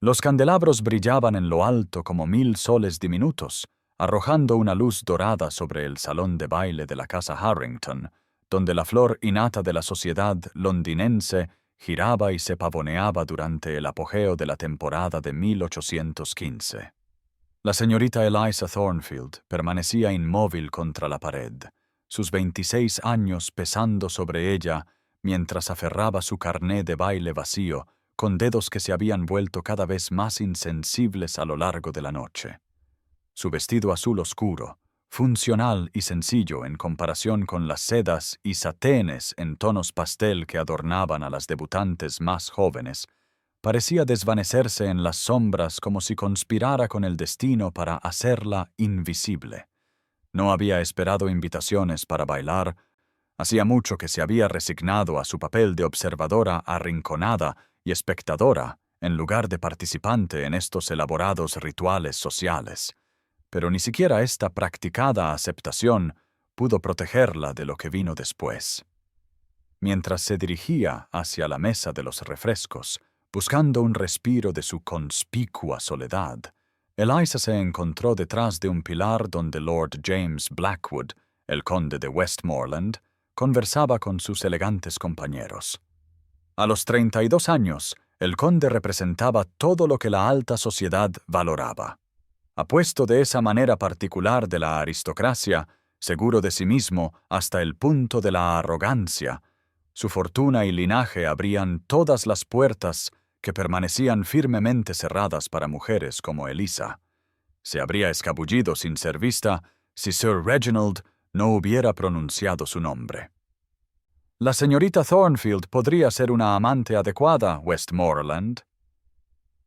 Los candelabros brillaban en lo alto como 1000 soles diminutos, arrojando una luz dorada sobre el salón de baile de la casa Harrington, donde la flor innata de la sociedad londinense giraba y se pavoneaba durante el apogeo de la temporada de 1815. La señorita Eliza Thornfield permanecía inmóvil contra la pared, sus 26 años pesando sobre ella mientras aferraba su carné de baile vacío con dedos que se habían vuelto cada vez más insensibles a lo largo de la noche. Su vestido azul oscuro, funcional y sencillo en comparación con las sedas y saténes en tonos pastel que adornaban a las debutantes más jóvenes, parecía desvanecerse en las sombras como si conspirara con el destino para hacerla invisible. No había esperado invitaciones para bailar. Hacía mucho que se había resignado a su papel de observadora arrinconada y espectadora en lugar de participante en estos elaborados rituales sociales. Pero ni siquiera esta practicada aceptación pudo protegerla de lo que vino después. Mientras se dirigía hacia la mesa de los refrescos, buscando un respiro de su conspicua soledad, Eliza se encontró detrás de un pilar donde Lord James Blackwood, el conde de Westmoreland, conversaba con sus elegantes compañeros. A los 32 años, el conde representaba todo lo que la alta sociedad valoraba. Apuesto de esa manera particular de la aristocracia, seguro de sí mismo hasta el punto de la arrogancia, su fortuna y linaje abrían todas las puertas que permanecían firmemente cerradas para mujeres como Eliza. Se habría escabullido sin ser vista si Sir Reginald no hubiera pronunciado su nombre. «La señorita Thornfield podría ser una amante adecuada, Westmoreland»,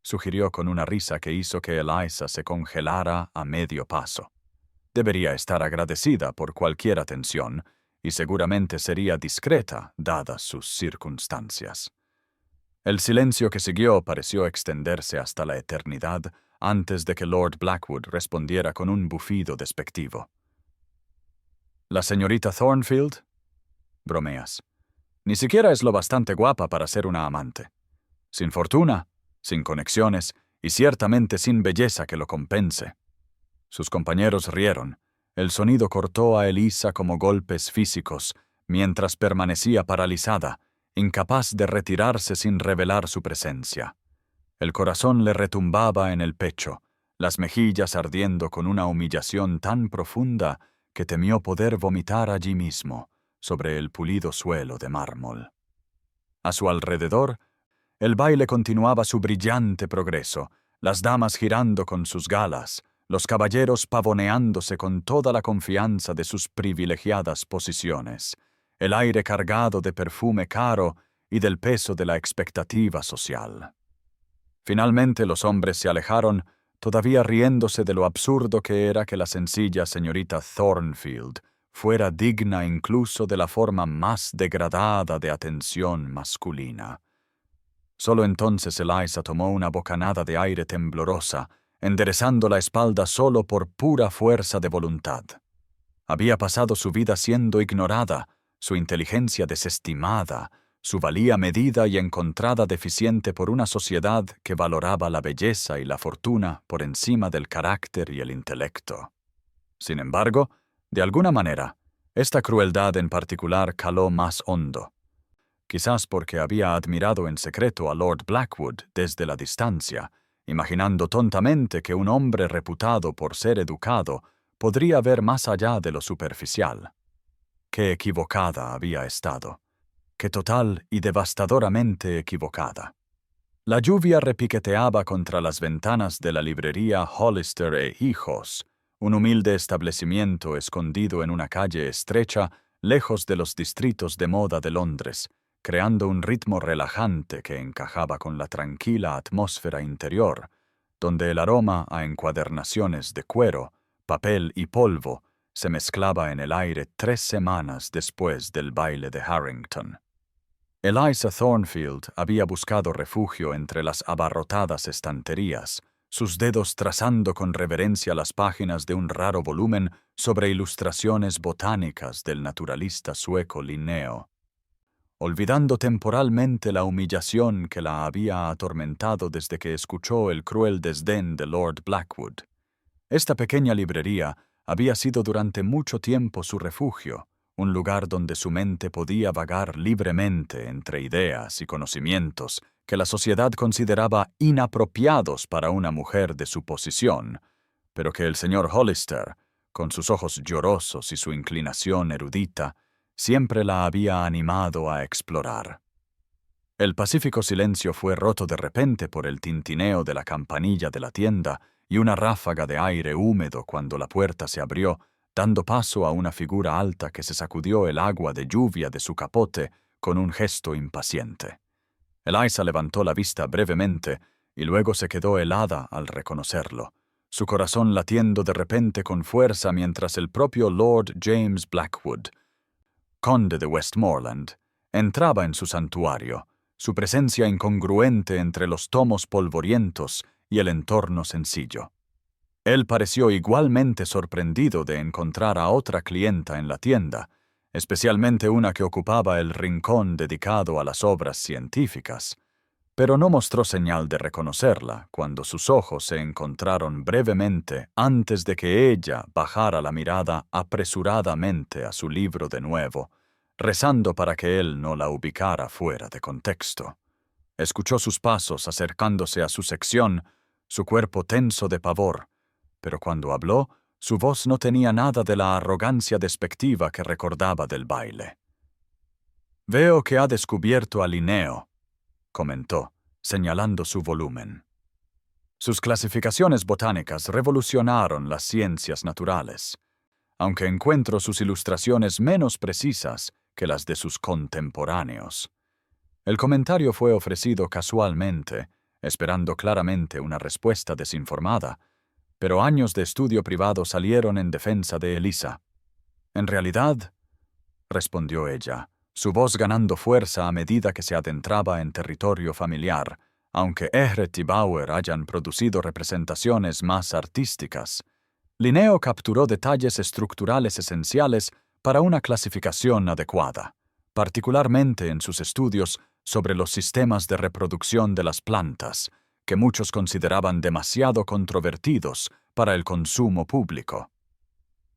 sugirió con una risa que hizo que Eliza se congelara a medio paso. Debería estar agradecida por cualquier atención, y seguramente sería discreta, dadas sus circunstancias. El silencio que siguió pareció extenderse hasta la eternidad antes de que Lord Blackwood respondiera con un bufido despectivo. «¿La señorita Thornfield?» «Bromeas. Ni siquiera es lo bastante guapa para ser una amante. Sin fortuna, sin conexiones y ciertamente sin belleza que lo compense». Sus compañeros rieron. El sonido cortó a Eliza como golpes físicos, mientras permanecía paralizada, incapaz de retirarse sin revelar su presencia. El corazón le retumbaba en el pecho, las mejillas ardiendo con una humillación tan profunda que temió poder vomitar allí mismo, sobre el pulido suelo de mármol. A su alrededor, el baile continuaba su brillante progreso, las damas girando con sus galas, los caballeros pavoneándose con toda la confianza de sus privilegiadas posiciones, el aire cargado de perfume caro y del peso de la expectativa social. Finalmente los hombres se alejaron, todavía riéndose de lo absurdo que era que la sencilla señorita Thornfield fuera digna incluso de la forma más degradada de atención masculina. Solo entonces Eliza tomó una bocanada de aire temblorosa, enderezando la espalda solo por pura fuerza de voluntad. Había pasado su vida siendo ignorada, su inteligencia desestimada, su valía medida y encontrada deficiente por una sociedad que valoraba la belleza y la fortuna por encima del carácter y el intelecto. Sin embargo, de alguna manera, esta crueldad en particular caló más hondo. Quizás porque había admirado en secreto a Lord Blackwood desde la distancia, imaginando tontamente que un hombre reputado por ser educado podría ver más allá de lo superficial. Qué equivocada había estado. Qué total y devastadoramente equivocada. La lluvia repiqueteaba contra las ventanas de la librería Hollister e Hijos, un humilde establecimiento escondido en una calle estrecha, lejos de los distritos de moda de Londres, creando un ritmo relajante que encajaba con la tranquila atmósfera interior, donde el aroma a encuadernaciones de cuero, papel y polvo se mezclaba en el aire 3 semanas después del baile de Harrington. Eliza Thornfield había buscado refugio entre las abarrotadas estanterías, sus dedos trazando con reverencia las páginas de un raro volumen sobre ilustraciones botánicas del naturalista sueco Linneo. olvidando temporalmente la humillación que la había atormentado desde que escuchó el cruel desdén de Lord Blackwood. Esta pequeña librería había sido durante mucho tiempo su refugio, un lugar donde su mente podía vagar libremente entre ideas y conocimientos que la sociedad consideraba inapropiados para una mujer de su posición, pero que el señor Hollister, con sus ojos llorosos y su inclinación erudita, siempre la había animado a explorar. El pacífico silencio fue roto de repente por el tintineo de la campanilla de la tienda y una ráfaga de aire húmedo cuando la puerta se abrió, dando paso a una figura alta que se sacudió el agua de lluvia de su capote con un gesto impaciente. Eliza levantó la vista brevemente y luego se quedó helada al reconocerlo, su corazón latiendo de repente con fuerza mientras el propio Lord James Blackwood, conde de Westmoreland, entraba en su santuario, su presencia incongruente entre los tomos polvorientos y el entorno sencillo. Él pareció igualmente sorprendido de encontrar a otra clienta en la tienda, especialmente una que ocupaba el rincón dedicado a las obras científicas, pero no mostró señal de reconocerla cuando sus ojos se encontraron brevemente antes de que ella bajara la mirada apresuradamente a su libro de nuevo, rezando para que él no la ubicara fuera de contexto. Escuchó sus pasos acercándose a su sección, su cuerpo tenso de pavor, pero cuando habló, su voz no tenía nada de la arrogancia despectiva que recordaba del baile. «Veo que ha descubierto a Linneo», comentó, señalando su volumen. Sus clasificaciones botánicas revolucionaron las ciencias naturales, aunque encuentro sus ilustraciones menos precisas que las de sus contemporáneos. El comentario fue ofrecido casualmente, esperando claramente una respuesta desinformada, pero años de estudio privado salieron en defensa de Eliza. «En realidad», respondió ella, su voz ganando fuerza a medida que se adentraba en territorio familiar, aunque Ehret y Bauer hayan producido representaciones más artísticas, Linneo capturó detalles estructurales esenciales para una clasificación adecuada, particularmente en sus estudios sobre los sistemas de reproducción de las plantas, que muchos consideraban demasiado controvertidos para el consumo público.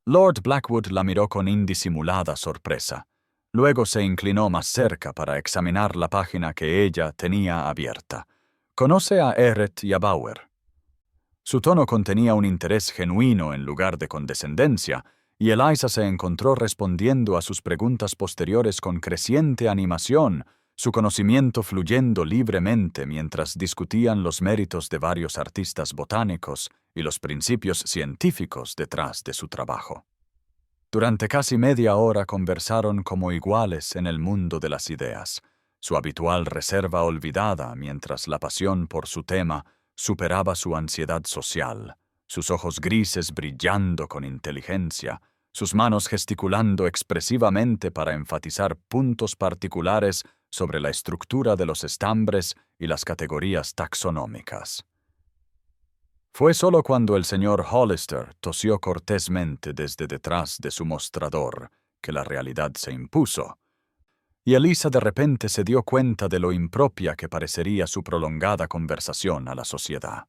Lord Blackwood la miró con indisimulada sorpresa. Luego se inclinó más cerca para examinar la página que ella tenía abierta. «¿Conoce a Ehret y a Bauer?» Su tono contenía un interés genuino en lugar de condescendencia, y Eliza se encontró respondiendo a sus preguntas posteriores con creciente animación, su conocimiento fluyendo libremente mientras discutían los méritos de varios artistas botánicos y los principios científicos detrás de su trabajo. Durante casi media hora conversaron como iguales en el mundo de las ideas, su habitual reserva olvidada mientras la pasión por su tema superaba su ansiedad social, sus ojos grises brillando con inteligencia, sus manos gesticulando expresivamente para enfatizar puntos particulares sobre la estructura de los estambres y las categorías taxonómicas. Fue solo cuando el señor Hollister tosió cortésmente desde detrás de su mostrador que la realidad se impuso, y Eliza de repente se dio cuenta de lo impropia que parecería su prolongada conversación a la sociedad.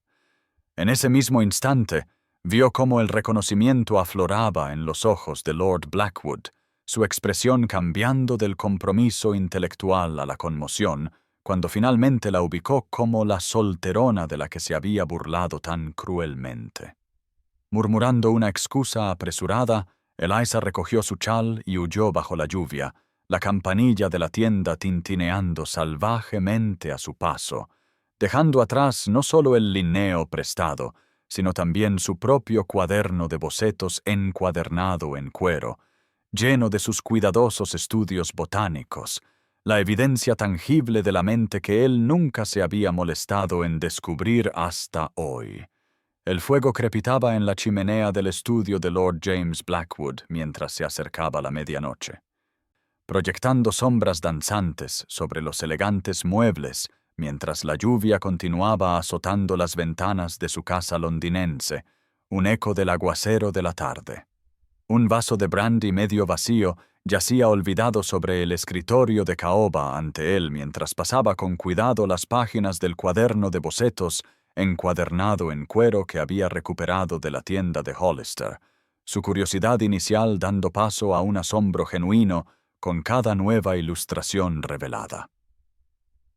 En ese mismo instante, vio cómo el reconocimiento afloraba en los ojos de Lord Blackwood, su expresión cambiando del compromiso intelectual a la conmoción, cuando finalmente la ubicó como la solterona de la que se había burlado tan cruelmente. Murmurando una excusa apresurada, Eliza recogió su chal y huyó bajo la lluvia, la campanilla de la tienda tintineando salvajemente a su paso, dejando atrás no solo el Linneo prestado, sino también su propio cuaderno de bocetos encuadernado en cuero, lleno de sus cuidadosos estudios botánicos, la evidencia tangible de la mente que él nunca se había molestado en descubrir hasta hoy. El fuego crepitaba en la chimenea del estudio de Lord James Blackwood mientras se acercaba la medianoche, proyectando sombras danzantes sobre los elegantes muebles mientras la lluvia continuaba azotando las ventanas de su casa londinense, un eco del aguacero de la tarde. Un vaso de brandy medio vacío yacía olvidado sobre el escritorio de caoba ante él mientras pasaba con cuidado las páginas del cuaderno de bocetos encuadernado en cuero que había recuperado de la tienda de Hollister, su curiosidad inicial dando paso a un asombro genuino con cada nueva ilustración revelada.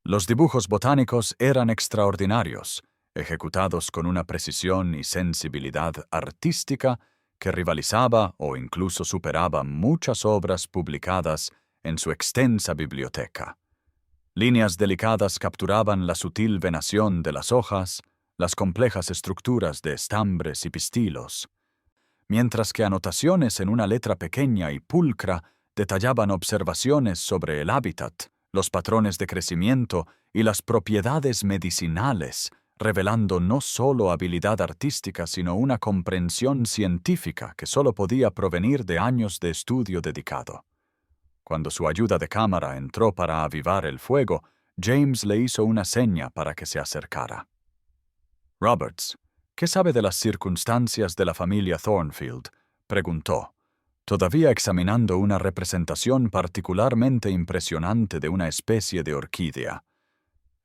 Los dibujos botánicos eran extraordinarios, ejecutados con una precisión y sensibilidad artística que rivalizaba o incluso superaba muchas obras publicadas en su extensa biblioteca. Líneas delicadas capturaban la sutil venación de las hojas, las complejas estructuras de estambres y pistilos, mientras que anotaciones en una letra pequeña y pulcra detallaban observaciones sobre el hábitat, los patrones de crecimiento y las propiedades medicinales, revelando no solo habilidad artística, sino una comprensión científica que solo podía provenir de años de estudio dedicado. Cuando su ayuda de cámara entró para avivar el fuego, James le hizo una seña para que se acercara. «Roberts, ¿qué sabe de las circunstancias de la familia Thornfield?», preguntó, todavía examinando una representación particularmente impresionante de una especie de orquídea.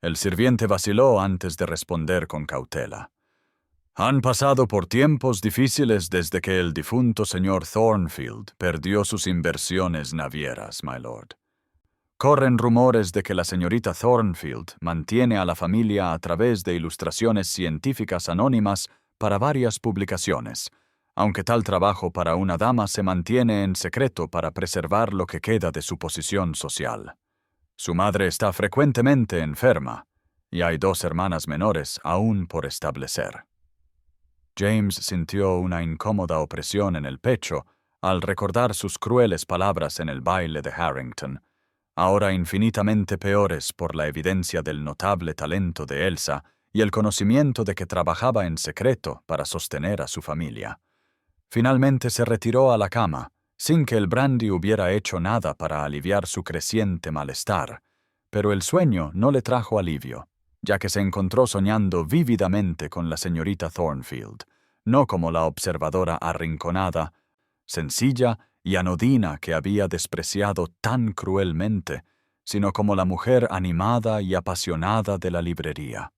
El sirviente vaciló antes de responder con cautela. «Han pasado por tiempos difíciles desde que el difunto señor Thornfield perdió sus inversiones navieras, my lord. Corren rumores de que la señorita Thornfield mantiene a la familia a través de ilustraciones científicas anónimas para varias publicaciones, aunque tal trabajo para una dama se mantiene en secreto para preservar lo que queda de su posición social. Su madre está frecuentemente enferma, y hay 2 hermanas menores aún por establecer». James sintió una incómoda opresión en el pecho al recordar sus crueles palabras en el baile de Harrington, ahora infinitamente peores por la evidencia del notable talento de Elsa y el conocimiento de que trabajaba en secreto para sostener a su familia. Finalmente se retiró a la cama, sin que el brandy hubiera hecho nada para aliviar su creciente malestar, pero el sueño no le trajo alivio, ya que se encontró soñando vívidamente con la señorita Thornfield, no como la observadora arrinconada, sencilla y anodina que había despreciado tan cruelmente, sino como la mujer animada y apasionada de la librería.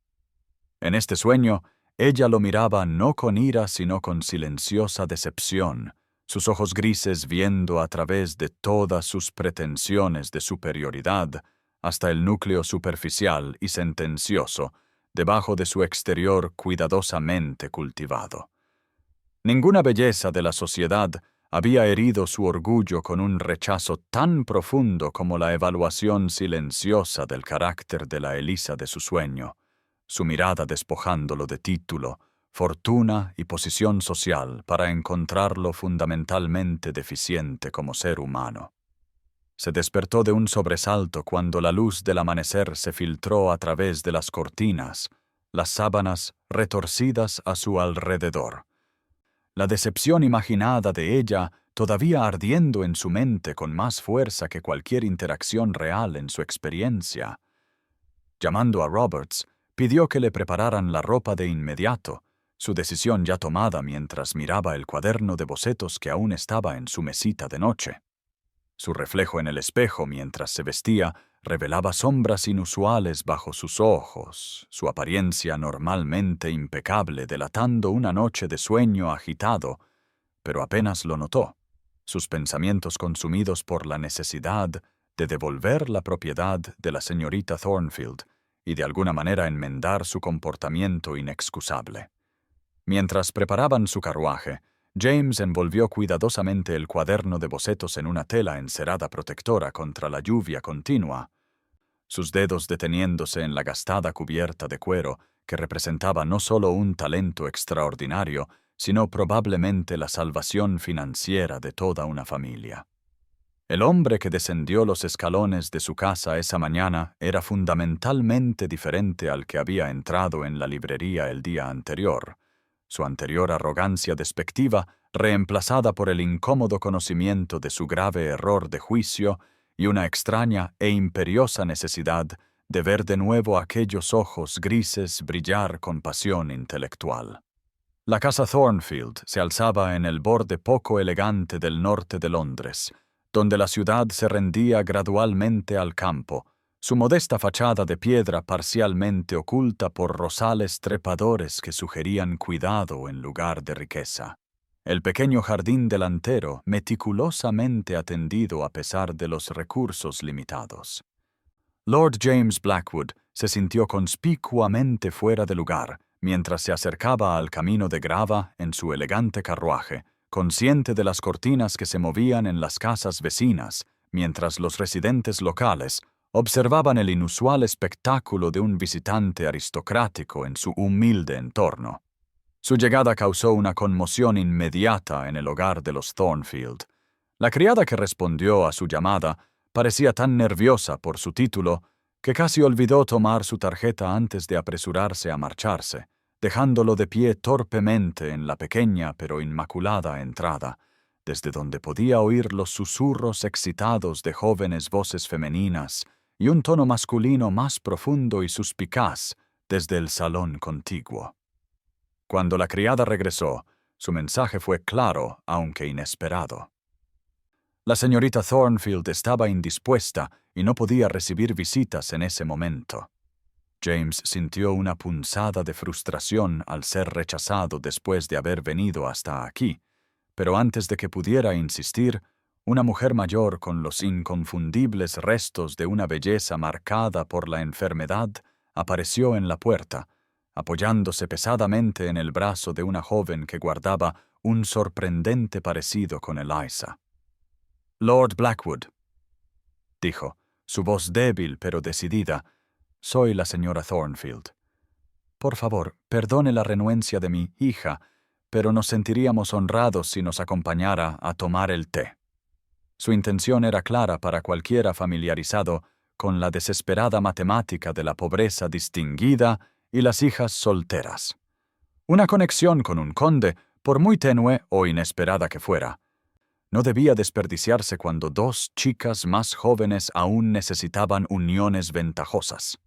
En este sueño, ella lo miraba no con ira sino con silenciosa decepción, sus ojos grises viendo a través de todas sus pretensiones de superioridad hasta el núcleo superficial y sentencioso, debajo de su exterior cuidadosamente cultivado. Ninguna belleza de la sociedad había herido su orgullo con un rechazo tan profundo como la evaluación silenciosa del carácter de la Elisa de su sueño, su mirada despojándolo de título, fortuna y posición social para encontrarlo fundamentalmente deficiente como ser humano. Se despertó de un sobresalto cuando la luz del amanecer se filtró a través de las cortinas, las sábanas retorcidas a su alrededor. La decepción imaginada de ella todavía ardiendo en su mente con más fuerza que cualquier interacción real en su experiencia. Llamando a Roberts, pidió que le prepararan la ropa de inmediato, su decisión ya tomada mientras miraba el cuaderno de bocetos que aún estaba en su mesita de noche. Su reflejo en el espejo mientras se vestía revelaba sombras inusuales bajo sus ojos, su apariencia normalmente impecable delatando una noche de sueño agitado, pero apenas lo notó, sus pensamientos consumidos por la necesidad de devolver la propiedad de la señorita Thornfield y de alguna manera enmendar su comportamiento inexcusable. Mientras preparaban su carruaje, James envolvió cuidadosamente el cuaderno de bocetos en una tela encerada protectora contra la lluvia continua, sus dedos deteniéndose en la gastada cubierta de cuero que representaba no solo un talento extraordinario, sino probablemente la salvación financiera de toda una familia. El hombre que descendió los escalones de su casa esa mañana era fundamentalmente diferente al que había entrado en la librería el día anterior, su anterior arrogancia despectiva reemplazada por el incómodo conocimiento de su grave error de juicio y una extraña e imperiosa necesidad de ver de nuevo aquellos ojos grises brillar con pasión intelectual. La casa Thornfield se alzaba en el borde poco elegante del norte de Londres, donde la ciudad se rendía gradualmente al campo, su modesta fachada de piedra parcialmente oculta por rosales trepadores que sugerían cuidado en lugar de riqueza. El pequeño jardín delantero, meticulosamente atendido a pesar de los recursos limitados. Lord James Blackwood se sintió conspicuamente fuera de lugar mientras se acercaba al camino de grava en su elegante carruaje, consciente de las cortinas que se movían en las casas vecinas, mientras los residentes locales observaban el inusual espectáculo de un visitante aristocrático en su humilde entorno. Su llegada causó una conmoción inmediata en el hogar de los Thornfield. La criada que respondió a su llamada parecía tan nerviosa por su título que casi olvidó tomar su tarjeta antes de apresurarse a marcharse, dejándolo de pie torpemente en la pequeña pero inmaculada entrada, desde donde podía oír los susurros excitados de jóvenes voces femeninas y un tono masculino más profundo y suspicaz desde el salón contiguo. Cuando la criada regresó, su mensaje fue claro, aunque inesperado. La señorita Thornfield estaba indispuesta y no podía recibir visitas en ese momento. James sintió una punzada de frustración al ser rechazado después de haber venido hasta aquí, pero antes de que pudiera insistir, una mujer mayor con los inconfundibles restos de una belleza marcada por la enfermedad apareció en la puerta, apoyándose pesadamente en el brazo de una joven que guardaba un sorprendente parecido con Eliza. «Lord Blackwood», dijo, su voz débil pero decidida, «soy la señora Thornfield. Por favor, perdone la renuencia de mi hija, pero nos sentiríamos honrados si nos acompañara a tomar el té». Su intención era clara para cualquiera familiarizado con la desesperada matemática de la pobreza distinguida y las hijas solteras. Una conexión con un conde, por muy tenue o inesperada que fuera, no debía desperdiciarse cuando dos chicas más jóvenes aún necesitaban uniones ventajosas.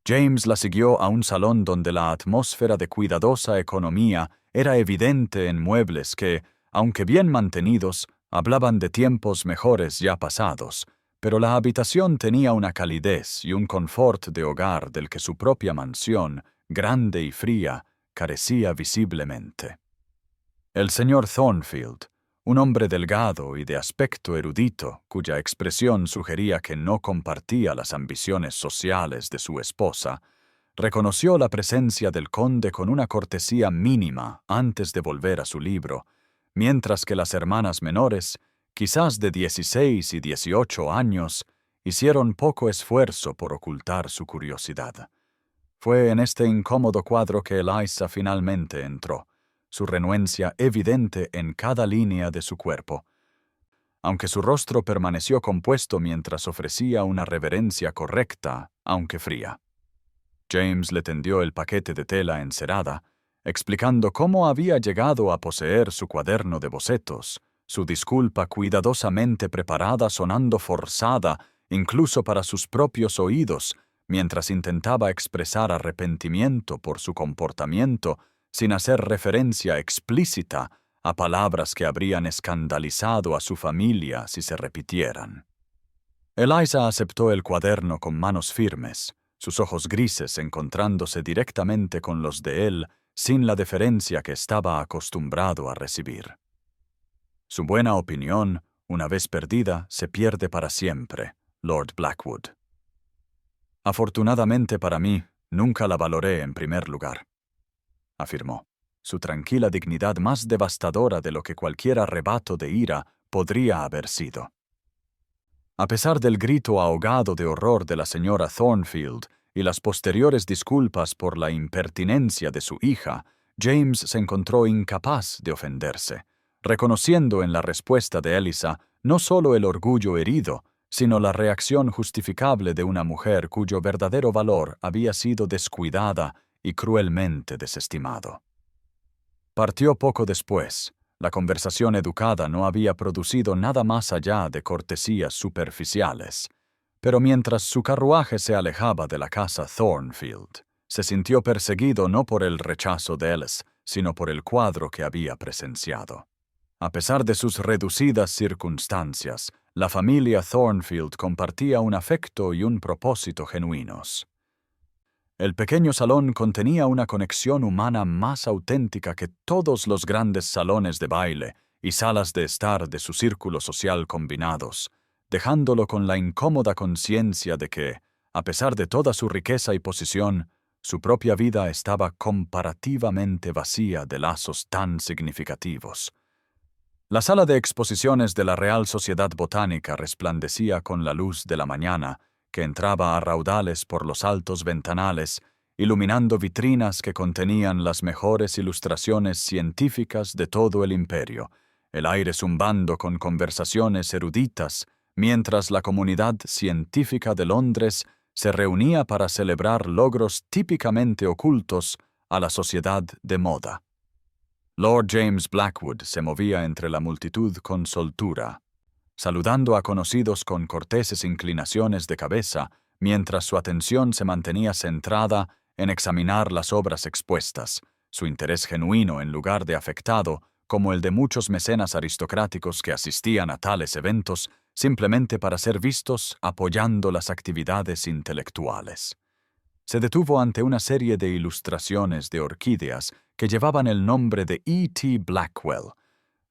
James la siguió a un salón donde la atmósfera de cuidadosa economía era evidente en muebles que, aunque bien mantenidos, hablaban de tiempos mejores ya pasados, pero la habitación tenía una calidez y un confort de hogar del que su propia mansión, grande y fría, carecía visiblemente. El señor Thornfield, un hombre delgado y de aspecto erudito, cuya expresión sugería que no compartía las ambiciones sociales de su esposa, reconoció la presencia del conde con una cortesía mínima antes de volver a su libro, mientras que las hermanas menores, quizás de 16 y 18 años, hicieron poco esfuerzo por ocultar su curiosidad. Fue en este incómodo cuadro que Eliza finalmente entró, su renuencia evidente en cada línea de su cuerpo. Aunque su rostro permaneció compuesto mientras ofrecía una reverencia correcta, aunque fría. James le tendió el paquete de tela encerada, explicando cómo había llegado a poseer su cuaderno de bocetos, su disculpa cuidadosamente preparada sonando forzada incluso para sus propios oídos, mientras intentaba expresar arrepentimiento por su comportamiento sin hacer referencia explícita a palabras que habrían escandalizado a su familia si se repitieran. Eliza aceptó el cuaderno con manos firmes, sus ojos grises encontrándose directamente con los de él sin la deferencia que estaba acostumbrado a recibir. Su buena opinión, una vez perdida, se pierde para siempre, Lord Blackwood. Afortunadamente para mí, nunca la valoré en primer lugar, afirmó, su tranquila dignidad más devastadora de lo que cualquier arrebato de ira podría haber sido. A pesar del grito ahogado de horror de la señora Thornfield y las posteriores disculpas por la impertinencia de su hija, James se encontró incapaz de ofenderse, reconociendo en la respuesta de Eliza no solo el orgullo herido, sino la reacción justificable de una mujer cuyo verdadero valor había sido descuidada y cruelmente desestimado. Partió poco después. La conversación educada no había producido nada más allá de cortesías superficiales, pero mientras su carruaje se alejaba de la casa Thornfield, se sintió perseguido no por el rechazo de Ellis, sino por el cuadro que había presenciado. A pesar de sus reducidas circunstancias, la familia Thornfield compartía un afecto y un propósito genuinos. El pequeño salón contenía una conexión humana más auténtica que todos los grandes salones de baile y salas de estar de su círculo social combinados, dejándolo con la incómoda conciencia de que, a pesar de toda su riqueza y posición, su propia vida estaba comparativamente vacía de lazos tan significativos. La sala de exposiciones de la Real Sociedad Botánica resplandecía con la luz de la mañana, que entraba a raudales por los altos ventanales, iluminando vitrinas que contenían las mejores ilustraciones científicas de todo el imperio, el aire zumbando con conversaciones eruditas, mientras la comunidad científica de Londres se reunía para celebrar logros típicamente ocultos a la sociedad de moda. Lord James Blackwood se movía entre la multitud con soltura, saludando a conocidos con corteses inclinaciones de cabeza, mientras su atención se mantenía centrada en examinar las obras expuestas, su interés genuino en lugar de afectado, como el de muchos mecenas aristocráticos que asistían a tales eventos simplemente para ser vistos apoyando las actividades intelectuales. Se detuvo ante una serie de ilustraciones de orquídeas que llevaban el nombre de E.T. Blackwell.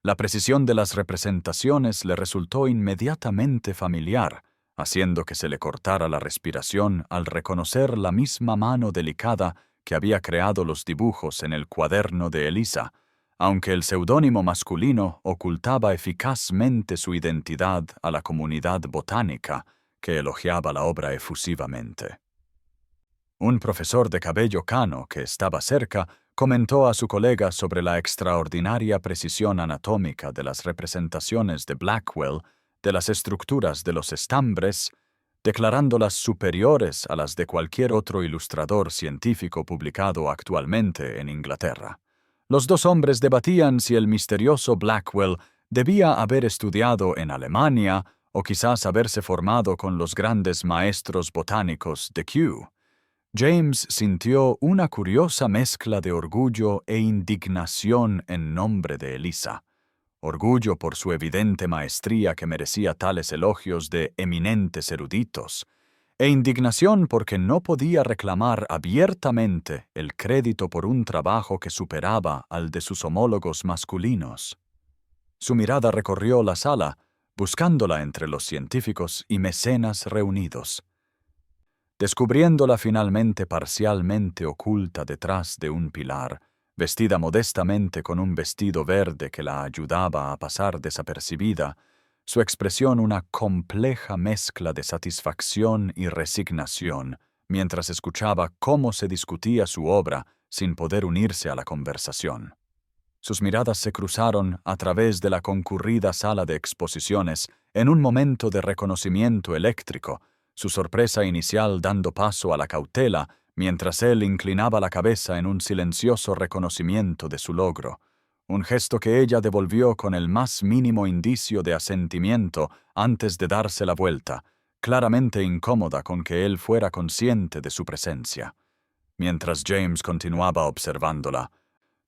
La precisión de las representaciones le resultó inmediatamente familiar, haciendo que se le cortara la respiración al reconocer la misma mano delicada que había creado los dibujos en el cuaderno de Elisa, aunque el seudónimo masculino ocultaba eficazmente su identidad a la comunidad botánica, que elogiaba la obra efusivamente. Un profesor de cabello cano que estaba cerca comentó a su colega sobre la extraordinaria precisión anatómica de las representaciones de Blackwell de las estructuras de los estambres, declarándolas superiores a las de cualquier otro ilustrador científico publicado actualmente en Inglaterra. Los dos hombres debatían si el misterioso Blackwell debía haber estudiado en Alemania o quizás haberse formado con los grandes maestros botánicos de Kew. James sintió una curiosa mezcla de orgullo e indignación en nombre de Elisa. Orgullo por su evidente maestría que merecía tales elogios de eminentes eruditos, e indignación porque no podía reclamar abiertamente el crédito por un trabajo que superaba al de sus homólogos masculinos. Su mirada recorrió la sala, buscándola entre los científicos y mecenas reunidos. Descubriéndola finalmente parcialmente oculta detrás de un pilar, vestida modestamente con un vestido verde que la ayudaba a pasar desapercibida, su expresión una compleja mezcla de satisfacción y resignación, mientras escuchaba cómo se discutía su obra sin poder unirse a la conversación. Sus miradas se cruzaron a través de la concurrida sala de exposiciones en un momento de reconocimiento eléctrico, su sorpresa inicial dando paso a la cautela, mientras él inclinaba la cabeza en un silencioso reconocimiento de su logro, un gesto que ella devolvió con el más mínimo indicio de asentimiento antes de darse la vuelta, claramente incómoda con que él fuera consciente de su presencia. Mientras James continuaba observándola,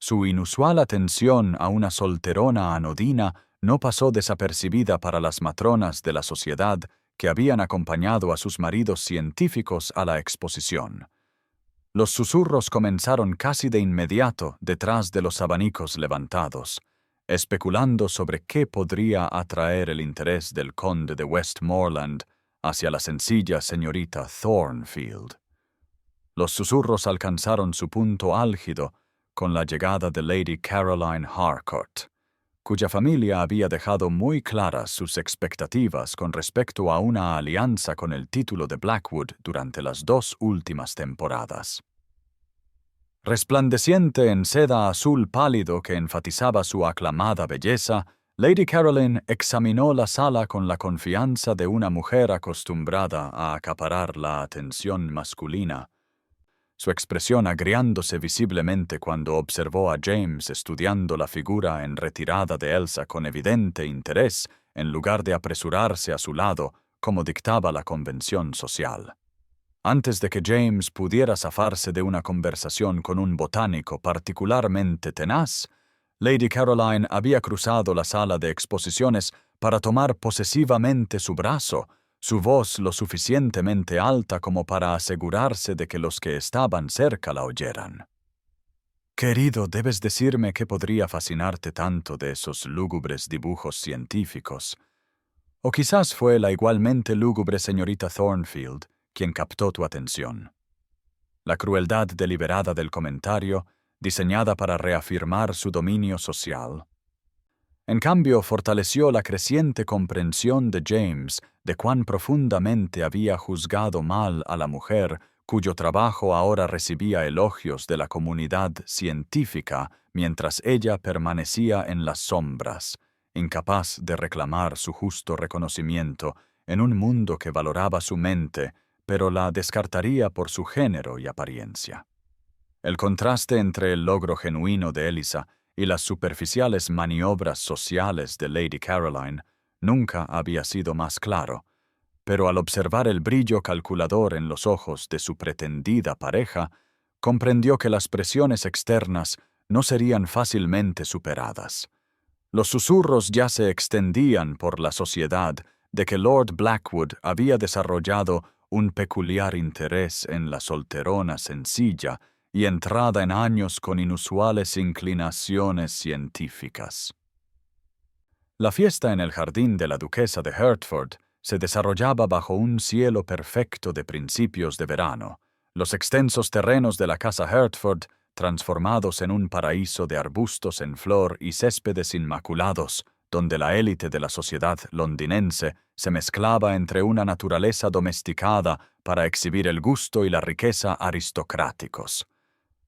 su inusual atención a una solterona anodina no pasó desapercibida para las matronas de la sociedad que habían acompañado a sus maridos científicos a la exposición. Los susurros comenzaron casi de inmediato detrás de los abanicos levantados, especulando sobre qué podría atraer el interés del conde de Westmoreland hacia la sencilla señorita Thornfield. Los susurros alcanzaron su punto álgido con la llegada de Lady Caroline Harcourt, cuya familia había dejado muy claras sus expectativas con respecto a una alianza con el título de Blackwood durante las 2 últimas temporadas. Resplandeciente en seda azul pálido que enfatizaba su aclamada belleza, Lady Caroline examinó la sala con la confianza de una mujer acostumbrada a acaparar la atención masculina, su expresión agriándose visiblemente cuando observó a James estudiando la figura en retirada de Elsa con evidente interés, en lugar de apresurarse a su lado, como dictaba la convención social. Antes de que James pudiera zafarse de una conversación con un botánico particularmente tenaz, Lady Caroline había cruzado la sala de exposiciones para tomar posesivamente su brazo, su voz lo suficientemente alta como para asegurarse de que los que estaban cerca la oyeran. Querido, debes decirme qué podría fascinarte tanto de esos lúgubres dibujos científicos. O quizás fue la igualmente lúgubre señorita Thornfield quien captó tu atención. La crueldad deliberada del comentario, diseñada para reafirmar su dominio social. En cambio, fortaleció la creciente comprensión de James de cuán profundamente había juzgado mal a la mujer cuyo trabajo ahora recibía elogios de la comunidad científica mientras ella permanecía en las sombras, incapaz de reclamar su justo reconocimiento en un mundo que valoraba su mente, pero la descartaría por su género y apariencia. El contraste entre el logro genuino de Eliza y las superficiales maniobras sociales de Lady Caroline nunca había sido más claro, pero al observar el brillo calculador en los ojos de su pretendida pareja, comprendió que las presiones externas no serían fácilmente superadas. Los susurros ya se extendían por la sociedad de que Lord Blackwood había desarrollado un peculiar interés en la solterona sencilla y entrada en años con inusuales inclinaciones científicas. La fiesta en el jardín de la duquesa de Hertford se desarrollaba bajo un cielo perfecto de principios de verano. Los extensos terrenos de la casa Hertford, transformados en un paraíso de arbustos en flor y céspedes inmaculados, donde la élite de la sociedad londinense se mezclaba entre una naturaleza domesticada para exhibir el gusto y la riqueza aristocráticos.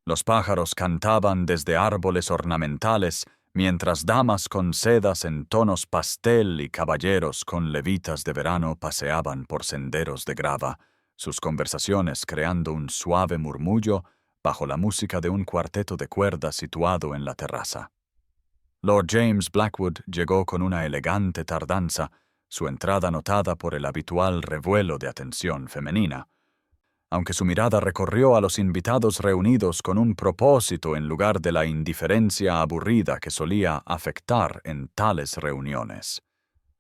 Los pájaros cantaban desde árboles ornamentales, mientras damas con sedas en tonos pastel y caballeros con levitas de verano paseaban por senderos de grava, sus conversaciones creando un suave murmullo bajo la música de un cuarteto de cuerdas situado en la terraza. Lord James Blackwood llegó con una elegante tardanza, su entrada notada por el habitual revuelo de atención femenina. Aunque su mirada recorrió a los invitados reunidos con un propósito en lugar de la indiferencia aburrida que solía afectar en tales reuniones.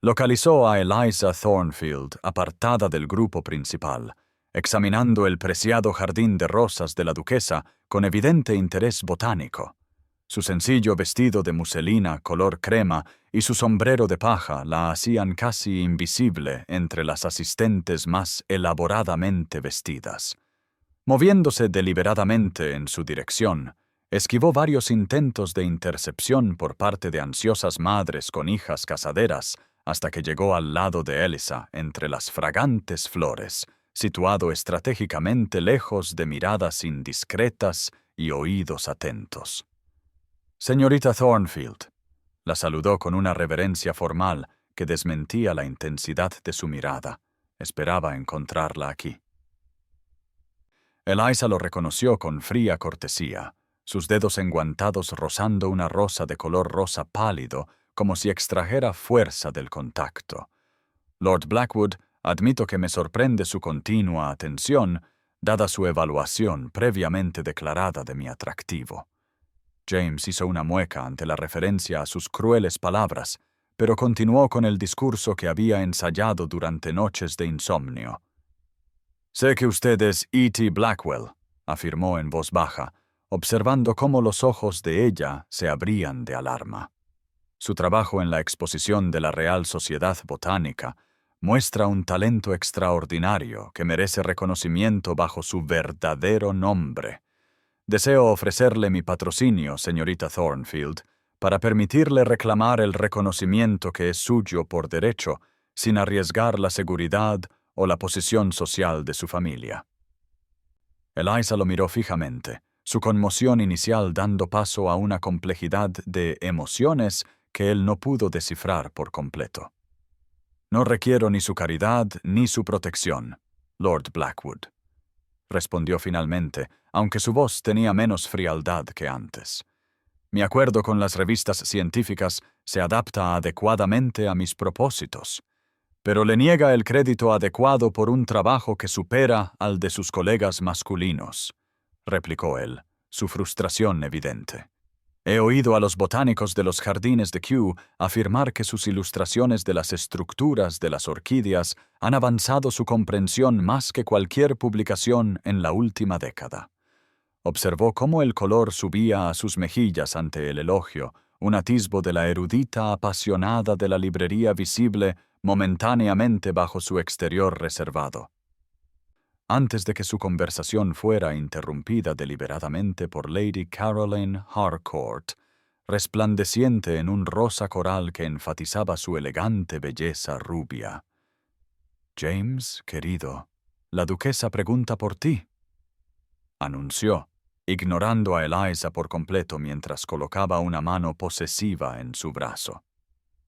Localizó a Eliza Thornfield apartada del grupo principal, examinando el preciado jardín de rosas de la duquesa con evidente interés botánico. Su sencillo vestido de muselina color crema y su sombrero de paja la hacían casi invisible entre las asistentes más elaboradamente vestidas. Moviéndose deliberadamente en su dirección, esquivó varios intentos de intercepción por parte de ansiosas madres con hijas casaderas hasta que llegó al lado de Eliza entre las fragantes flores, situado estratégicamente lejos de miradas indiscretas y oídos atentos. «Señorita Thornfield», la saludó con una reverencia formal que desmentía la intensidad de su mirada. Esperaba encontrarla aquí. Eliza lo reconoció con fría cortesía, sus dedos enguantados rozando una rosa de color rosa pálido, como si extrajera fuerza del contacto. «Lord Blackwood, admito que me sorprende su continua atención, dada su evaluación previamente declarada de mi atractivo». James hizo una mueca ante la referencia a sus crueles palabras, pero continuó con el discurso que había ensayado durante noches de insomnio. «Sé que usted es E.T. Blackwell», afirmó en voz baja, observando cómo los ojos de ella se abrían de alarma. Su trabajo en la exposición de la Real Sociedad Botánica muestra un talento extraordinario que merece reconocimiento bajo su verdadero nombre. Deseo ofrecerle mi patrocinio, señorita Thornfield, para permitirle reclamar el reconocimiento que es suyo por derecho, sin arriesgar la seguridad o la posición social de su familia. Eliza lo miró fijamente, su conmoción inicial dando paso a una complejidad de emociones que él no pudo descifrar por completo. «No requiero ni su caridad ni su protección, Lord Blackwood», respondió finalmente, aunque su voz tenía menos frialdad que antes. «Mi acuerdo con las revistas científicas se adapta adecuadamente a mis propósitos, pero le niega el crédito adecuado por un trabajo que supera al de sus colegas masculinos», replicó él, su frustración evidente. He oído a los botánicos de los jardines de Kew afirmar que sus ilustraciones de las estructuras de las orquídeas han avanzado su comprensión más que cualquier publicación en la última década. Observó cómo el color subía a sus mejillas ante el elogio, un atisbo de la erudita apasionada de la librería visible momentáneamente bajo su exterior reservado. Antes de que su conversación fuera interrumpida deliberadamente por Lady Caroline Harcourt, resplandeciente en un rosa coral que enfatizaba su elegante belleza rubia. «James, querido, la duquesa pregunta por ti», anunció, ignorando a Eliza por completo mientras colocaba una mano posesiva en su brazo.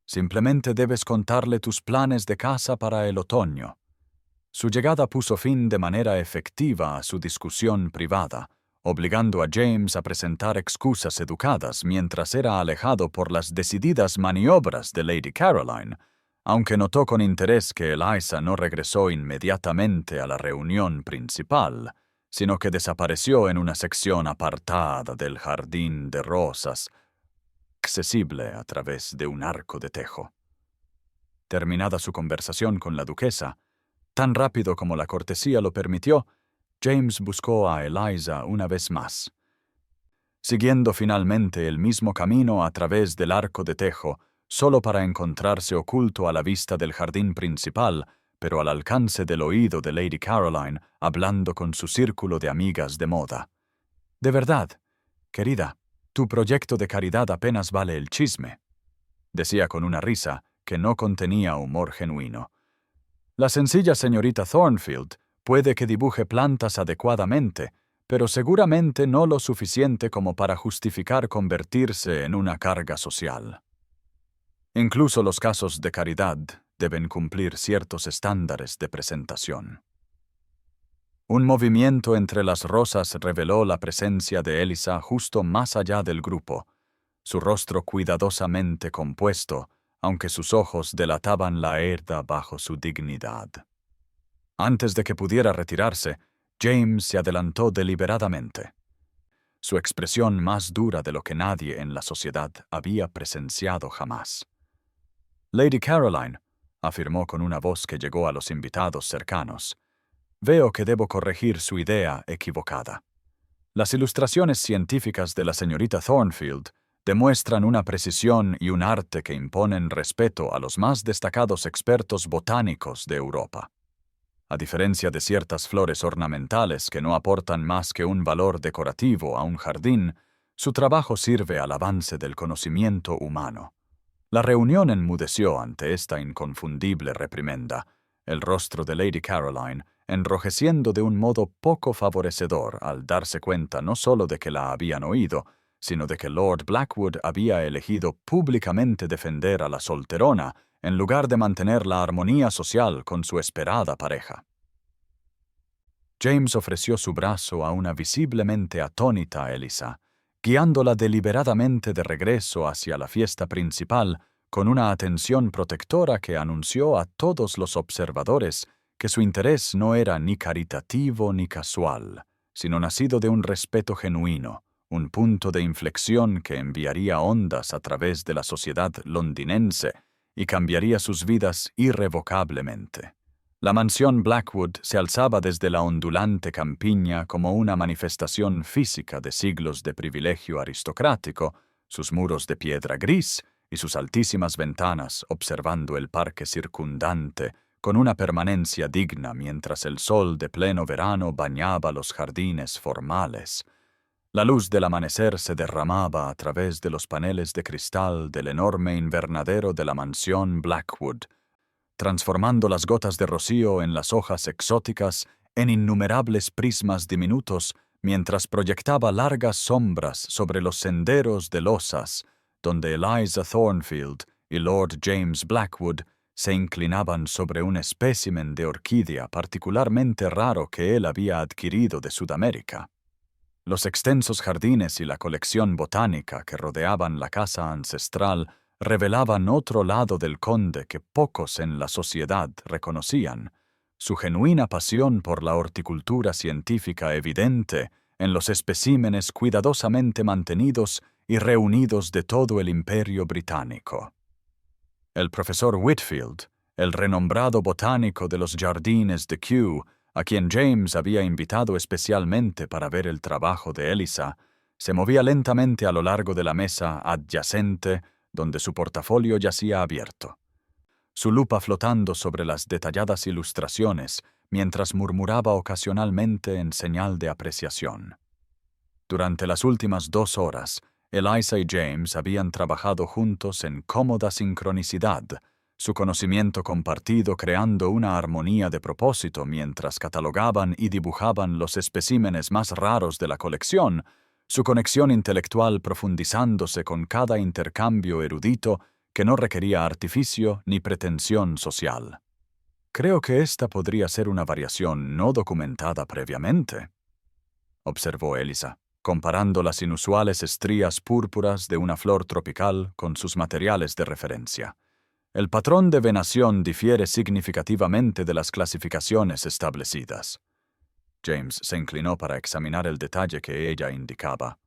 «Simplemente debes contarle tus planes de casa para el otoño». Su llegada puso fin de manera efectiva a su discusión privada, obligando a James a presentar excusas educadas mientras era alejado por las decididas maniobras de Lady Caroline, aunque notó con interés que Eliza no regresó inmediatamente a la reunión principal, sino que desapareció en una sección apartada del jardín de rosas, accesible a través de un arco de tejo. Terminada su conversación con la duquesa, tan rápido como la cortesía lo permitió, James buscó a Eliza una vez más. Siguiendo finalmente el mismo camino a través del arco de tejo, solo para encontrarse oculto a la vista del jardín principal, pero al alcance del oído de Lady Caroline, hablando con su círculo de amigas de moda. «De verdad, querida, tu proyecto de caridad apenas vale el chisme», decía con una risa que no contenía humor genuino. «La sencilla señorita Thornfield puede que dibuje plantas adecuadamente, pero seguramente no lo suficiente como para justificar convertirse en una carga social. Incluso los casos de caridad deben cumplir ciertos estándares de presentación». Un movimiento entre las rosas reveló la presencia de Eliza justo más allá del grupo, su rostro cuidadosamente compuesto, aunque sus ojos delataban la herda bajo su dignidad. Antes de que pudiera retirarse, James se adelantó deliberadamente. Su expresión más dura de lo que nadie en la sociedad había presenciado jamás. «Lady Caroline», afirmó con una voz que llegó a los invitados cercanos, «veo que debo corregir su idea equivocada. Las ilustraciones científicas de la señorita Thornfield demuestran una precisión y un arte que imponen respeto a los más destacados expertos botánicos de Europa. A diferencia de ciertas flores ornamentales que no aportan más que un valor decorativo a un jardín, su trabajo sirve al avance del conocimiento humano». La reunión enmudeció ante esta inconfundible reprimenda, el rostro de Lady Caroline enrojeciendo de un modo poco favorecedor al darse cuenta no solo de que la habían oído, sino de que Lord Blackwood había elegido públicamente defender a la solterona en lugar de mantener la armonía social con su esperada pareja. James ofreció su brazo a una visiblemente atónita Eliza, guiándola deliberadamente de regreso hacia la fiesta principal con una atención protectora que anunció a todos los observadores que su interés no era ni caritativo ni casual, sino nacido de un respeto genuino, un punto de inflexión que enviaría ondas a través de la sociedad londinense y cambiaría sus vidas irrevocablemente. La mansión Blackwood se alzaba desde la ondulante campiña como una manifestación física de siglos de privilegio aristocrático, sus muros de piedra gris y sus altísimas ventanas observando el parque circundante con una permanencia digna mientras el sol de pleno verano bañaba los jardines formales. La luz del amanecer se derramaba a través de los paneles de cristal del enorme invernadero de la mansión Blackwood, transformando las gotas de rocío en las hojas exóticas en innumerables prismas diminutos mientras proyectaba largas sombras sobre los senderos de losas, donde Eliza Thornfield y Lord James Blackwood se inclinaban sobre un espécimen de orquídea particularmente raro que él había adquirido de Sudamérica. Los extensos jardines y la colección botánica que rodeaban la casa ancestral revelaban otro lado del conde que pocos en la sociedad reconocían, su genuina pasión por la horticultura científica evidente en los especímenes cuidadosamente mantenidos y reunidos de todo el Imperio Británico. El profesor Whitfield, el renombrado botánico de los jardines de Kew, a quien James había invitado especialmente para ver el trabajo de Eliza, se movía lentamente a lo largo de la mesa adyacente donde su portafolio yacía abierto, su lupa flotando sobre las detalladas ilustraciones mientras murmuraba ocasionalmente en señal de apreciación. Durante las últimas 2 horas, Eliza y James habían trabajado juntos en cómoda sincronicidad, su conocimiento compartido creando una armonía de propósito mientras catalogaban y dibujaban los especímenes más raros de la colección, su conexión intelectual profundizándose con cada intercambio erudito que no requería artificio ni pretensión social. Creo que esta podría ser una variación no documentada previamente, observó Eliza, comparando las inusuales estrías púrpuras de una flor tropical con sus materiales de referencia. El patrón de venación difiere significativamente de las clasificaciones establecidas. James se inclinó para examinar el detalle que ella indicaba,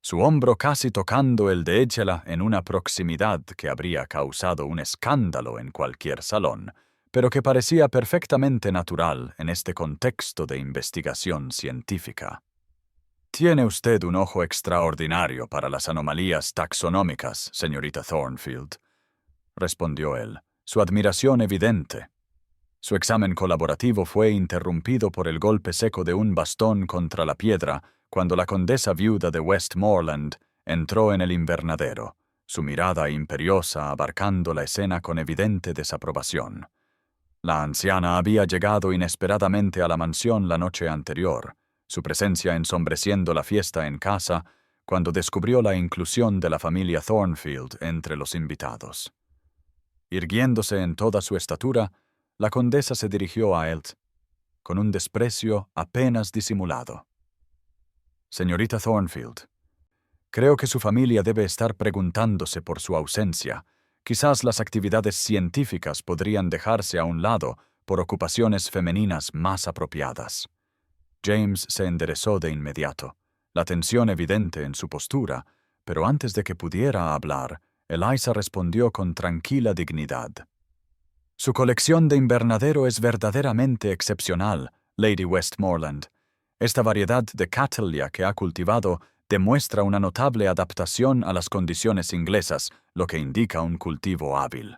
su hombro casi tocando el de Échela en una proximidad que habría causado un escándalo en cualquier salón, pero que parecía perfectamente natural en este contexto de investigación científica. Tiene usted un ojo extraordinario para las anomalías taxonómicas, señorita Thornfield, respondió él, su admiración evidente. Su examen colaborativo fue interrumpido por el golpe seco de un bastón contra la piedra cuando la condesa viuda de Westmoreland entró en el invernadero, su mirada imperiosa abarcando la escena con evidente desaprobación. La anciana había llegado inesperadamente a la mansión la noche anterior, su presencia ensombreciendo la fiesta en casa cuando descubrió la inclusión de la familia Thornfield entre los invitados. Irguiéndose en toda su estatura, la condesa se dirigió a él con un desprecio apenas disimulado. Señorita Thornfield, creo que su familia debe estar preguntándose por su ausencia. Quizás las actividades científicas podrían dejarse a un lado por ocupaciones femeninas más apropiadas. James se enderezó de inmediato, la tensión evidente en su postura, pero antes de que pudiera hablar, Eliza respondió con tranquila dignidad. Su colección de invernadero es verdaderamente excepcional, Lady Westmoreland. Esta variedad de Cattleya que ha cultivado demuestra una notable adaptación a las condiciones inglesas, lo que indica un cultivo hábil.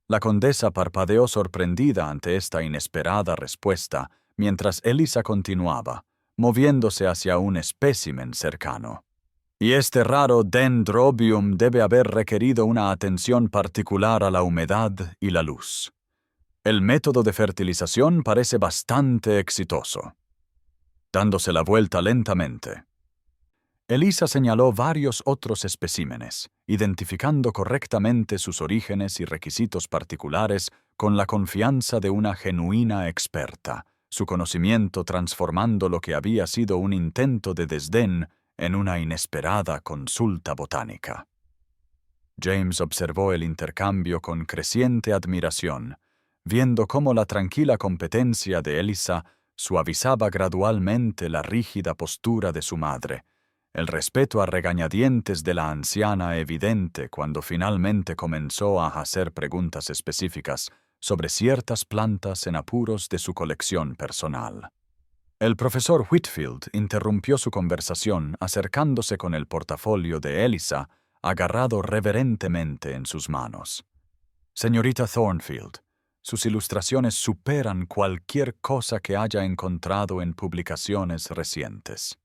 La condesa parpadeó sorprendida ante esta inesperada respuesta, mientras Eliza continuaba, moviéndose hacia un espécimen cercano. Y este raro Dendrobium debe haber requerido una atención particular a la humedad y la luz. El método de fertilización parece bastante exitoso. Dándose la vuelta lentamente, Eliza señaló varios otros especímenes, identificando correctamente sus orígenes y requisitos particulares con la confianza de una genuina experta, su conocimiento transformando lo que había sido un intento de desdén en una inesperada consulta botánica. James observó el intercambio con creciente admiración, viendo cómo la tranquila competencia de Eliza suavizaba gradualmente la rígida postura de su madre, el respeto a regañadientes de la anciana evidente cuando finalmente comenzó a hacer preguntas específicas sobre ciertas plantas en apuros de su colección personal. El profesor Whitfield interrumpió su conversación acercándose con el portafolio de Eliza, agarrado reverentemente en sus manos. Señorita Thornfield, sus ilustraciones superan cualquier cosa que haya encontrado en publicaciones recientes.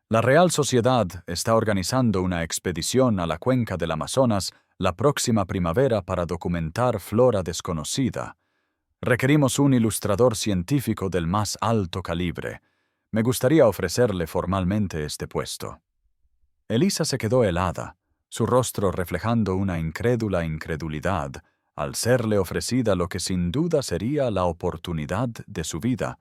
La Real Sociedad está organizando una expedición a la cuenca del Amazonas la próxima primavera para documentar flora desconocida. Requerimos un ilustrador científico del más alto calibre. Me gustaría ofrecerle formalmente este puesto. Eliza se quedó helada, su rostro reflejando una incrédula incredulidad, al serle ofrecida lo que sin duda sería la oportunidad de su vida,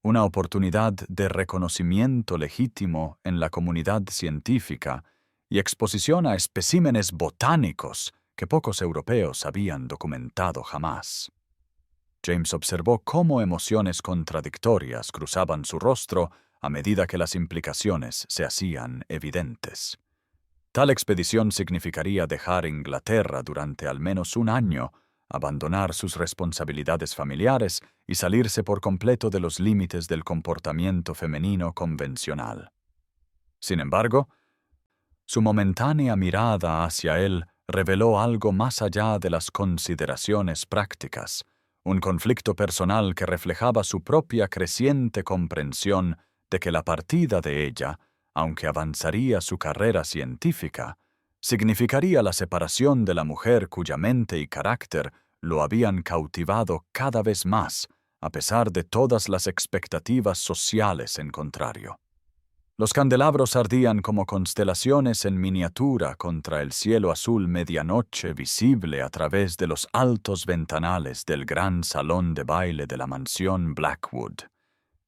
una oportunidad de reconocimiento legítimo en la comunidad científica y exposición a especímenes botánicos que pocos europeos habían documentado jamás. James observó cómo emociones contradictorias cruzaban su rostro a medida que las implicaciones se hacían evidentes. Tal expedición significaría dejar Inglaterra durante al menos un año, abandonar sus responsabilidades familiares y salirse por completo de los límites del comportamiento femenino convencional. Sin embargo, su momentánea mirada hacia él reveló algo más allá de las consideraciones prácticas, un conflicto personal que reflejaba su propia creciente comprensión de que la partida de ella, aunque avanzaría su carrera científica, significaría la separación de la mujer cuya mente y carácter lo habían cautivado cada vez más, a pesar de todas las expectativas sociales en contrario. Los candelabros ardían como constelaciones en miniatura contra el cielo azul medianoche visible a través de los altos ventanales del gran salón de baile de la mansión Blackwood.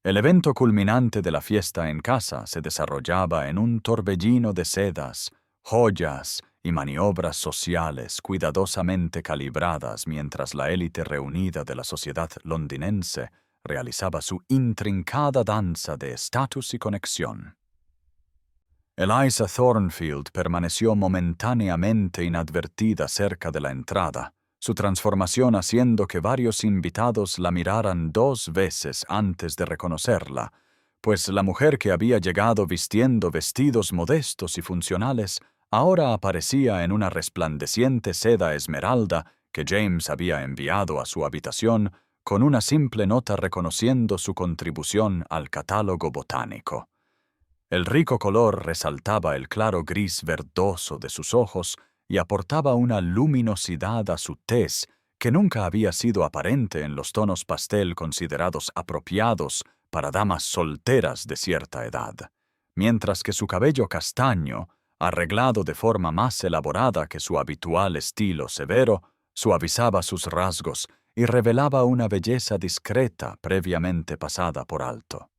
El evento culminante de la fiesta en casa se desarrollaba en un torbellino de sedas, joyas y maniobras sociales cuidadosamente calibradas mientras la élite reunida de la sociedad londinense realizaba su intrincada danza de estatus y conexión. Eliza Thornfield permaneció momentáneamente inadvertida cerca de la entrada, su transformación haciendo que varios invitados la miraran 2 veces antes de reconocerla, pues la mujer que había llegado vistiendo vestidos modestos y funcionales ahora aparecía en una resplandeciente seda esmeralda que James había enviado a su habitación con una simple nota reconociendo su contribución al catálogo botánico. El rico color resaltaba el claro gris verdoso de sus ojos y aportaba una luminosidad a su tez que nunca había sido aparente en los tonos pastel considerados apropiados para damas solteras de cierta edad, mientras que su cabello castaño, arreglado de forma más elaborada que su habitual estilo severo, suavizaba sus rasgos y revelaba una belleza discreta previamente pasada por alto.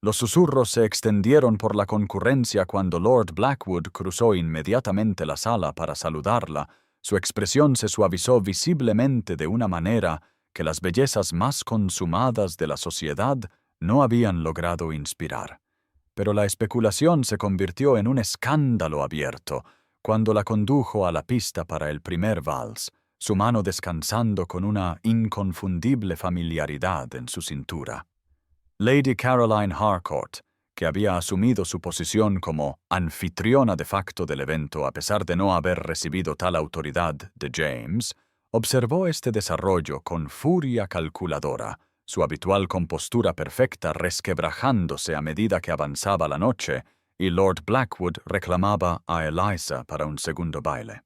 Los susurros se extendieron por la concurrencia cuando Lord Blackwood cruzó inmediatamente la sala para saludarla. Su expresión se suavizó visiblemente de una manera que las bellezas más consumadas de la sociedad no habían logrado inspirar. Pero la especulación se convirtió en un escándalo abierto cuando la condujo a la pista para el primer vals, su mano descansando con una inconfundible familiaridad en su cintura. Lady Caroline Harcourt, que había asumido su posición como anfitriona de facto del evento a pesar de no haber recibido tal autoridad de James, observó este desarrollo con furia calculadora, su habitual compostura perfecta resquebrajándose a medida que avanzaba la noche, y Lord Blackwood reclamaba a Eliza para un segundo baile.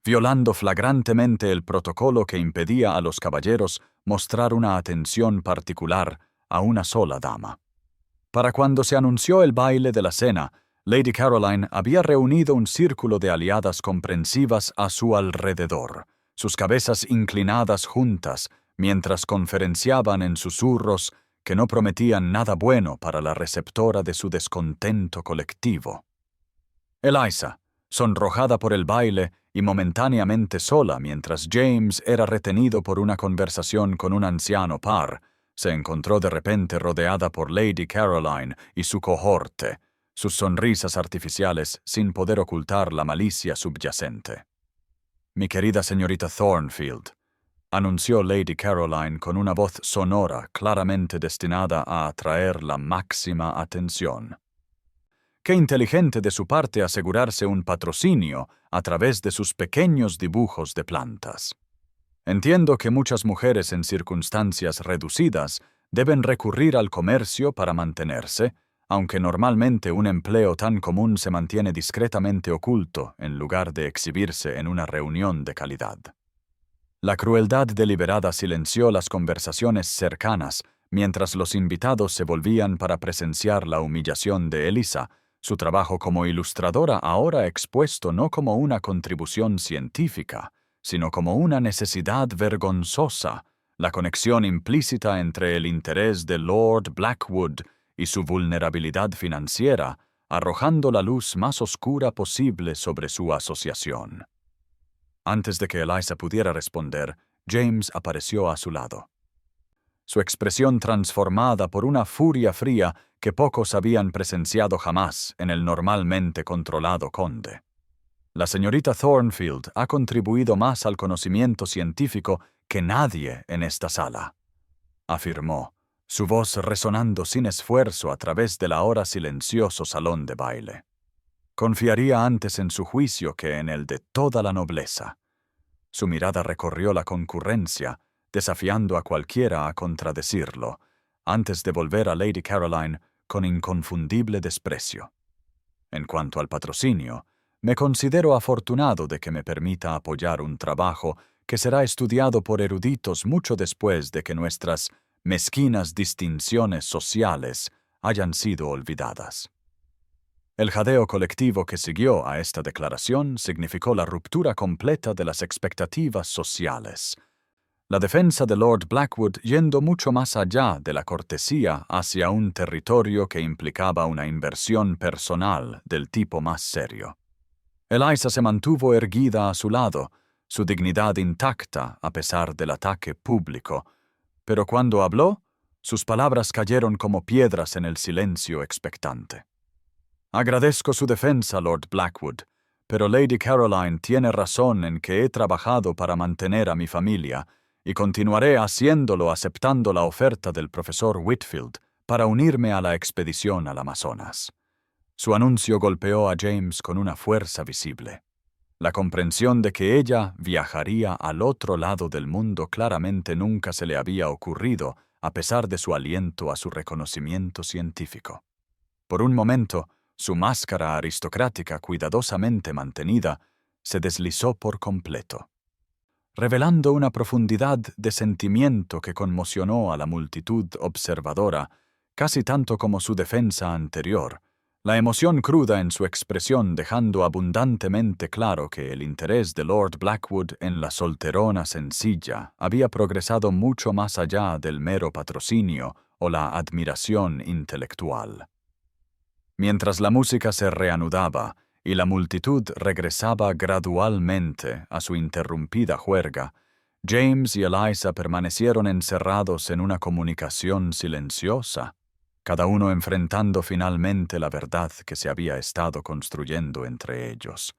Violando flagrantemente el protocolo que impedía a los caballeros mostrar una atención particular a una sola dama. Para cuando se anunció el baile de la cena, Lady Caroline había reunido un círculo de aliadas comprensivas a su alrededor, sus cabezas inclinadas juntas, mientras conferenciaban en susurros que no prometían nada bueno para la receptora de su descontento colectivo. Eliza, sonrojada por el baile y momentáneamente sola mientras James era retenido por una conversación con un anciano par, se encontró de repente rodeada por Lady Caroline y su cohorte, sus sonrisas artificiales sin poder ocultar la malicia subyacente. «Mi querida señorita Thornfield», anunció Lady Caroline con una voz sonora claramente destinada a atraer la máxima atención. Qué inteligente de su parte asegurarse un patrocinio a través de sus pequeños dibujos de plantas. Entiendo que muchas mujeres en circunstancias reducidas deben recurrir al comercio para mantenerse, aunque normalmente un empleo tan común se mantiene discretamente oculto en lugar de exhibirse en una reunión de calidad. La crueldad deliberada silenció las conversaciones cercanas mientras los invitados se volvían para presenciar la humillación de Eliza, su trabajo como ilustradora ahora expuesto no como una contribución científica, sino como una necesidad vergonzosa, la conexión implícita entre el interés de Lord Blackwood y su vulnerabilidad financiera, arrojando la luz más oscura posible sobre su asociación. Antes de que Eliza pudiera responder, James apareció a su lado. su expresión transformada por una furia fría que pocos habían presenciado jamás en el normalmente controlado conde. La señorita Thornfield ha contribuido más al conocimiento científico que nadie en esta sala, afirmó, su voz resonando sin esfuerzo a través del ahora silencioso salón de baile. Confiaría antes en su juicio que en el de toda la nobleza. Su mirada recorrió la concurrencia, desafiando a cualquiera a contradecirlo, antes de volver a Lady Caroline con inconfundible desprecio. En cuanto al patrocinio, me considero afortunado de que me permita apoyar un trabajo que será estudiado por eruditos mucho después de que nuestras mezquinas distinciones sociales hayan sido olvidadas. El jadeo colectivo que siguió a esta declaración significó la ruptura completa de las expectativas sociales. La defensa de Lord Blackwood yendo mucho más allá de la cortesía hacia un territorio que implicaba una inversión personal del tipo más serio. Eliza se mantuvo erguida a su lado, su dignidad intacta a pesar del ataque público, pero cuando habló, sus palabras cayeron como piedras en el silencio expectante. Agradezco su defensa, Lord Blackwood, pero Lady Caroline tiene razón en que he trabajado para mantener a mi familia y continuaré haciéndolo aceptando la oferta del profesor Whitfield para unirme a la expedición al Amazonas. Su anuncio golpeó a James con una fuerza visible. La comprensión de que ella viajaría al otro lado del mundo claramente nunca se le había ocurrido, a pesar de su aliento a su reconocimiento científico. Por un momento, su máscara aristocrática cuidadosamente mantenida se deslizó por completo, revelando una profundidad de sentimiento que conmocionó a la multitud observadora, casi tanto como su defensa anterior, la emoción cruda en su expresión dejando abundantemente claro que el interés de Lord Blackwood en la solterona sencilla había progresado mucho más allá del mero patrocinio o la admiración intelectual. Mientras la música se reanudaba y la multitud regresaba gradualmente a su interrumpida juerga, James y Eliza permanecieron encerrados en una comunicación silenciosa, cada uno enfrentando finalmente la verdad que se había estado construyendo entre ellos.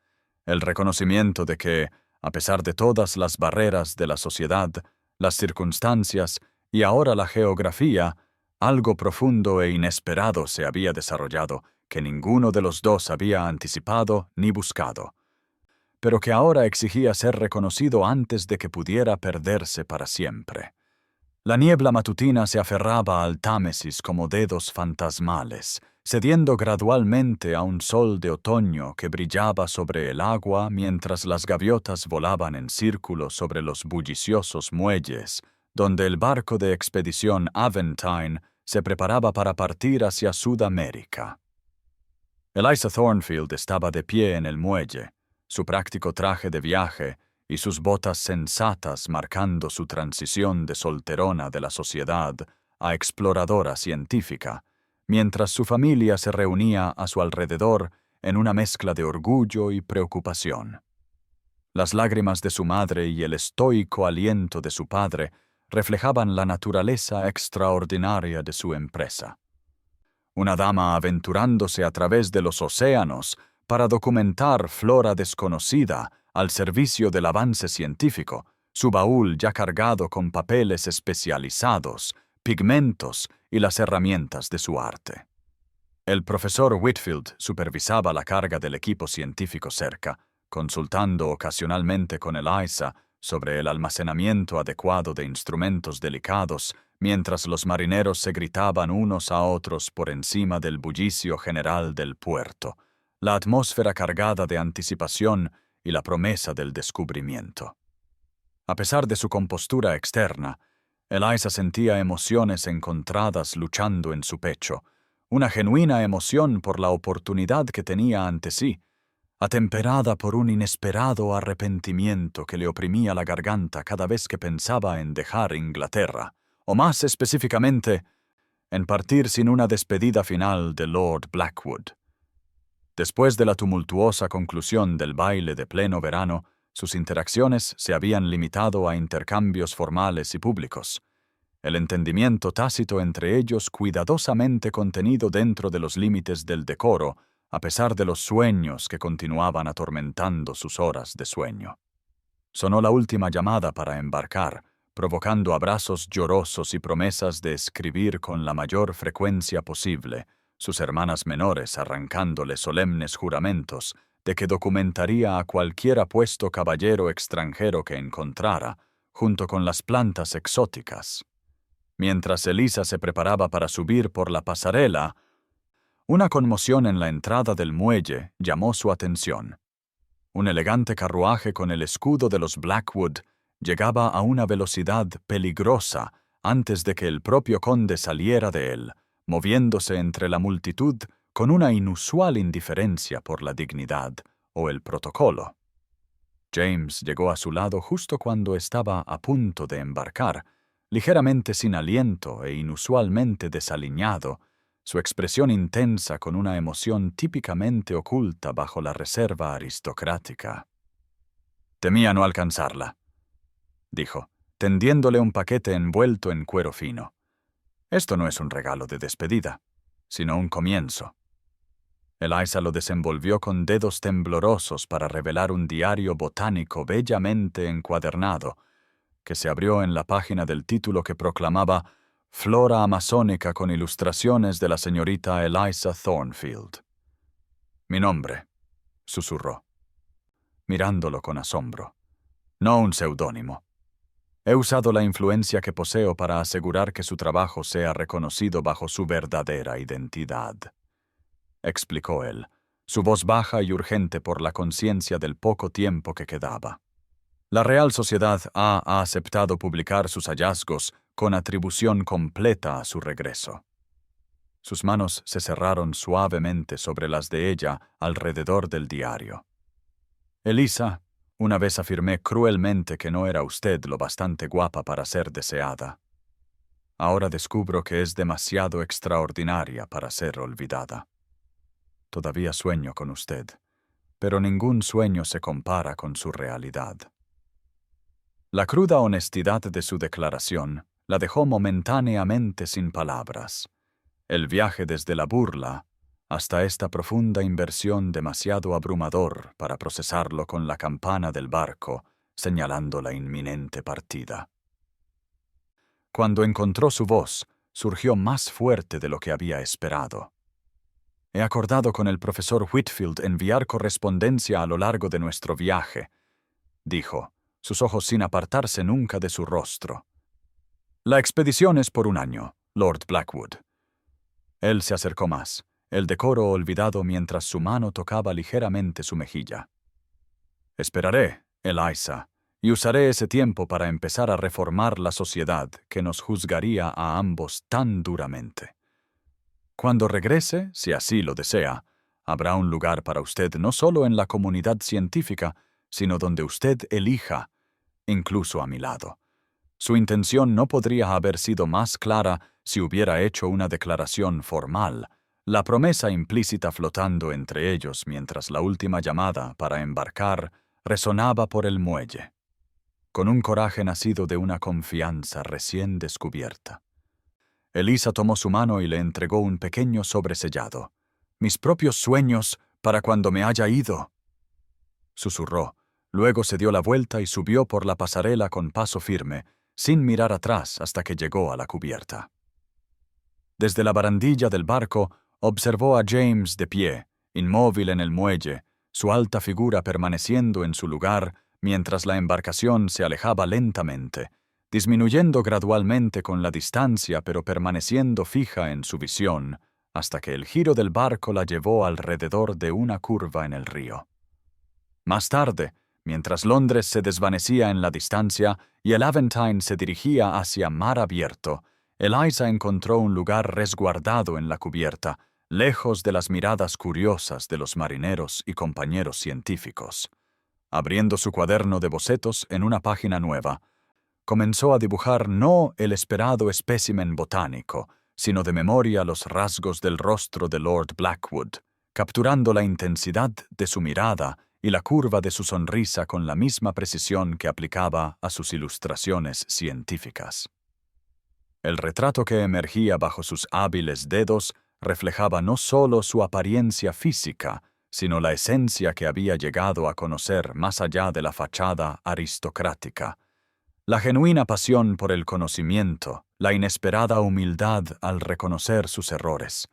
El reconocimiento de que, a pesar de todas las barreras de la sociedad, las circunstancias y ahora la geografía, algo profundo e inesperado se había desarrollado que ninguno de los dos había anticipado ni buscado, pero que ahora exigía ser reconocido antes de que pudiera perderse para siempre. La niebla matutina se aferraba al Támesis como dedos fantasmales, cediendo gradualmente a un sol de otoño que brillaba sobre el agua mientras las gaviotas volaban en círculo sobre los bulliciosos muelles, donde el barco de expedición Aventine se preparaba para partir hacia Sudamérica. Eliza Thornfield estaba de pie en el muelle, su práctico traje de viaje y sus botas sensatas marcando su transición de solterona de la sociedad a exploradora científica, mientras su familia se reunía a su alrededor en una mezcla de orgullo y preocupación. Las lágrimas de su madre y el estoico aliento de su padre reflejaban la naturaleza extraordinaria de su empresa. Una dama aventurándose a través de los océanos para documentar flora desconocida al servicio del avance científico, su baúl ya cargado con papeles especializados, pigmentos y las herramientas de su arte. El profesor Whitfield supervisaba la carga del equipo científico cerca, consultando ocasionalmente con Eliza sobre el almacenamiento adecuado de instrumentos delicados, mientras los marineros se gritaban unos a otros por encima del bullicio general del puerto, la atmósfera cargada de anticipación y la promesa del descubrimiento. A pesar de su compostura externa, Eliza sentía emociones encontradas luchando en su pecho, una genuina emoción por la oportunidad que tenía ante sí, atemperada por un inesperado arrepentimiento que le oprimía la garganta cada vez que pensaba en dejar Inglaterra, o más específicamente, en partir sin una despedida final de Lord Blackwood. Después de la tumultuosa conclusión del baile de pleno verano, sus interacciones se habían limitado a intercambios formales y públicos. el entendimiento tácito entre ellos cuidadosamente contenido dentro de los límites del decoro, a pesar de los sueños que continuaban atormentando sus horas de sueño. Sonó la última llamada para embarcar, provocando abrazos llorosos y promesas de escribir con la mayor frecuencia posible, sus hermanas menores arrancándole solemnes juramentos de que documentaría a cualquier apuesto caballero extranjero que encontrara, junto con las plantas exóticas. Mientras Elisa se preparaba para subir por la pasarela, una conmoción en la entrada del muelle llamó su atención. Un elegante carruaje con el escudo de los Blackwood llegaba a una velocidad peligrosa antes de que el propio conde saliera de él, moviéndose entre la multitud con una inusual indiferencia por la dignidad o el protocolo. James llegó a su lado justo cuando estaba a punto de embarcar, ligeramente sin aliento e inusualmente desaliñado, su expresión intensa con una emoción típicamente oculta bajo la reserva aristocrática. «Temía no alcanzarla», dijo, tendiéndole un paquete envuelto en cuero fino. «Esto no es un regalo de despedida, sino un comienzo». Eliza lo desenvolvió con dedos temblorosos para revelar un diario botánico bellamente encuadernado, que se abrió en la página del título que proclamaba «Flora amazónica con ilustraciones de la señorita Eliza Thornfield». «Mi nombre», susurró, mirándolo con asombro. «No un seudónimo. He usado la influencia que poseo para asegurar que su trabajo sea reconocido bajo su verdadera identidad», explicó él, su voz baja y urgente por la conciencia del poco tiempo que quedaba. «La Real Sociedad ha aceptado publicar sus hallazgos con atribución completa a su regreso». Sus manos se cerraron suavemente sobre las de ella alrededor del diario. «Elisa, una vez afirmé cruelmente que no era usted lo bastante guapa para ser deseada. Ahora descubro que es demasiado extraordinaria para ser olvidada. Todavía sueño con usted, pero ningún sueño se compara con su realidad». La cruda honestidad de su declaración la dejó momentáneamente sin palabras. El viaje desde la burla hasta esta profunda inversión demasiado abrumador para procesarlo con la campana del barco, señalando la inminente partida. Cuando encontró su voz, surgió más fuerte de lo que había esperado. «He acordado con el profesor Whitfield enviar correspondencia a lo largo de nuestro viaje», dijo, sus ojos sin apartarse nunca de su rostro. «La expedición es por un año, Lord Blackwood». Él se acercó más, el decoro olvidado mientras su mano tocaba ligeramente su mejilla. «Esperaré, Eliza, y usaré ese tiempo para empezar a reformar la sociedad que nos juzgaría a ambos tan duramente. Cuando regrese, si así lo desea, habrá un lugar para usted no solo en la comunidad científica, sino donde usted elija, incluso a mi lado». Su intención no podría haber sido más clara si hubiera hecho una declaración formal, la promesa implícita flotando entre ellos mientras la última llamada para embarcar resonaba por el muelle, con un coraje nacido de una confianza recién descubierta. Elisa tomó su mano y le entregó un pequeño sobresellado. «Mis propios sueños para cuando me haya ido», susurró. Luego se dio la vuelta y subió por la pasarela con paso firme, sin mirar atrás hasta que llegó a la cubierta. Desde la barandilla del barco, observó a James de pie, inmóvil en el muelle, su alta figura permaneciendo en su lugar mientras la embarcación se alejaba lentamente, disminuyendo gradualmente con la distancia pero permaneciendo fija en su visión, hasta que el giro del barco la llevó alrededor de una curva en el río. Más tarde, mientras Londres se desvanecía en la distancia y el Aventine se dirigía hacia mar abierto, Eliza encontró un lugar resguardado en la cubierta, lejos de las miradas curiosas de los marineros y compañeros científicos. Abriendo su cuaderno de bocetos en una página nueva, comenzó a dibujar no el esperado espécimen botánico, sino de memoria los rasgos del rostro de Lord Blackwood, capturando la intensidad de su mirada y la curva de su sonrisa con la misma precisión que aplicaba a sus ilustraciones científicas. El retrato que emergía bajo sus hábiles dedos reflejaba no solo su apariencia física, sino la esencia que había llegado a conocer más allá de la fachada aristocrática. La genuina pasión por el conocimiento, la inesperada humildad al reconocer sus errores,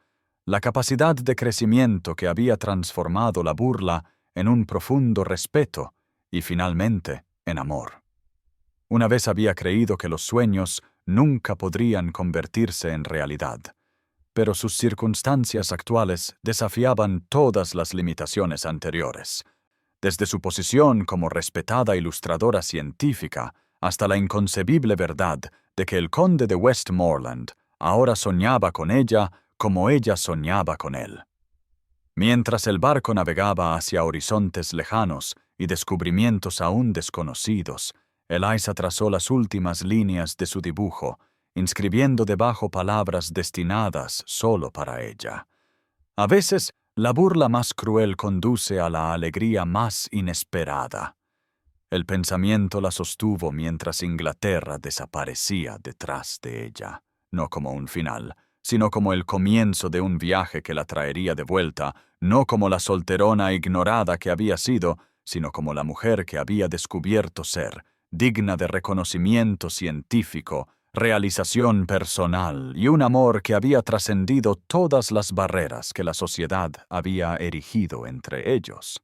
la capacidad de crecimiento que había transformado la burla en un profundo respeto y finalmente en amor. Una vez había creído que los sueños nunca podrían convertirse en realidad, pero sus circunstancias actuales desafiaban todas las limitaciones anteriores. Desde su posición como respetada ilustradora científica hasta la inconcebible verdad de que el conde de Westmoreland ahora soñaba con ella como ella soñaba con él. Mientras el barco navegaba hacia horizontes lejanos y descubrimientos aún desconocidos, Eliza trazó las últimas líneas de su dibujo, inscribiendo debajo palabras destinadas solo para ella. A veces, la burla más cruel conduce a la alegría más inesperada. El pensamiento la sostuvo mientras Inglaterra desaparecía detrás de ella, no como un final, sino como el comienzo de un viaje que la traería de vuelta, no como la solterona ignorada que había sido, sino como la mujer que había descubierto ser, digna de reconocimiento científico, realización personal y un amor que había trascendido todas las barreras que la sociedad había erigido entre ellos.